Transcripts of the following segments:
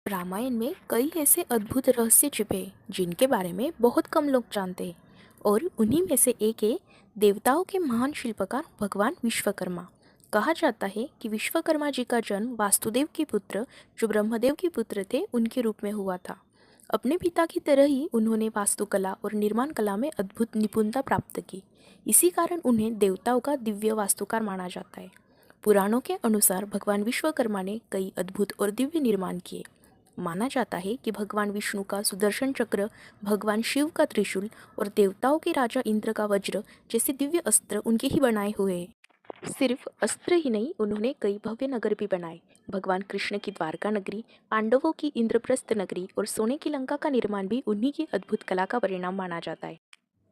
रामायण में कई ऐसे अद्भुत रहस्य छिपे हैं जिनके बारे में बहुत कम लोग जानते हैं। और उन्हीं में से एक है देवताओं के महान शिल्पकार भगवान विश्वकर्मा। कहा जाता है कि विश्वकर्मा जी का जन्म वासुदेव के पुत्र जो ब्रह्मदेव के पुत्र थे उनके रूप में हुआ था। अपने पिता की तरह ही उन्होंने वास्तुकला और निर्माण कला में अद्भुत निपुणता प्राप्त की। इसी कारण उन्हें देवताओं का दिव्य वास्तुकार माना जाता है। पुराणों के अनुसार भगवान विश्वकर्मा ने कई अद्भुत और दिव्य निर्माण किए। माना जाता है कि भगवान विष्णु का सुदर्शन चक्र, भगवान शिव का त्रिशूल और देवताओं के राजा इंद्र का वज्र जैसे दिव्य अस्त्र उनके ही बनाए हुए हैं। सिर्फ अस्त्र ही नहीं, उन्होंने कई भव्य नगर भी बनाए। भगवान कृष्ण की द्वारका नगरी, पांडवों की इंद्रप्रस्थ नगरी और सोने की लंका का निर्माण भी उन्हीं की अद्भुत कला का परिणाम माना जाता है।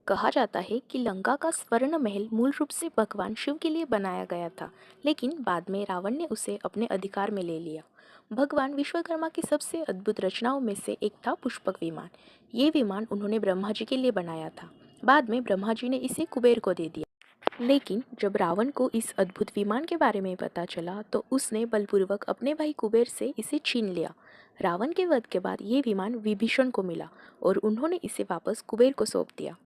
कहा जाता है कि लंका का स्वर्ण महल मूल रूप से भगवान शिव के लिए बनाया गया था, लेकिन बाद में रावण ने उसे अपने अधिकार में ले लिया। भगवान विश्वकर्मा की सबसे अद्भुत रचनाओं में से एक था पुष्पक विमान। ये विमान उन्होंने ब्रह्मा जी के लिए बनाया था। बाद में ब्रह्मा जी ने इसे कुबेर को दे दिया। लेकिन जब रावण को इस अद्भुत विमान के बारे में पता चला तो उसने बलपूर्वक अपने भाई कुबेर से इसे छीन लिया। रावण के वध के बाद ये विमान विभीषण को मिला और उन्होंने इसे वापस कुबेर को सौंप दिया।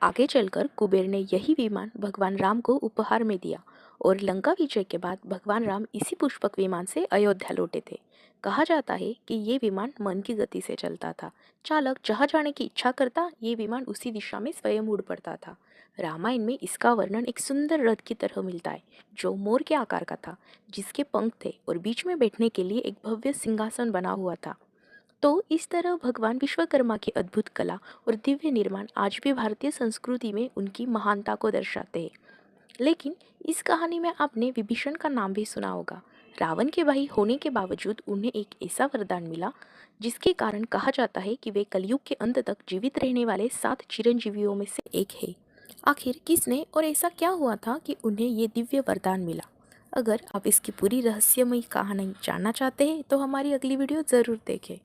आगे चलकर कुबेर ने यही विमान भगवान राम को उपहार में दिया और लंका विजय के बाद भगवान राम इसी पुष्पक विमान से अयोध्या लौटे थे। कहा जाता है कि ये विमान मन की गति से चलता था। चालक जहाँ जाने की इच्छा करता, ये विमान उसी दिशा में स्वयं उड़ पड़ता था। रामायण में इसका वर्णन एक सुंदर रथ की तरह मिलता है जो मोर के आकार का था, जिसके पंख थे और बीच में बैठने के लिए एक भव्य सिंहासन बना हुआ था। तो इस तरह भगवान विश्वकर्मा की अद्भुत कला और दिव्य निर्माण आज भी भारतीय संस्कृति में उनकी महानता को दर्शाते हैं। लेकिन इस कहानी में आपने विभीषण का नाम भी सुना होगा। रावण के भाई होने के बावजूद उन्हें एक ऐसा वरदान मिला जिसके कारण कहा जाता है कि वे कलयुग के अंत तक जीवित रहने वाले 7 चिरंजीवियों में से एक है। आखिर किसने और ऐसा क्या हुआ था कि उन्हें ये दिव्य वरदान मिला? अगर आप इसकी पूरी रहस्यमयी कहानी जानना चाहते हैं तो हमारी अगली वीडियो ज़रूर देखें।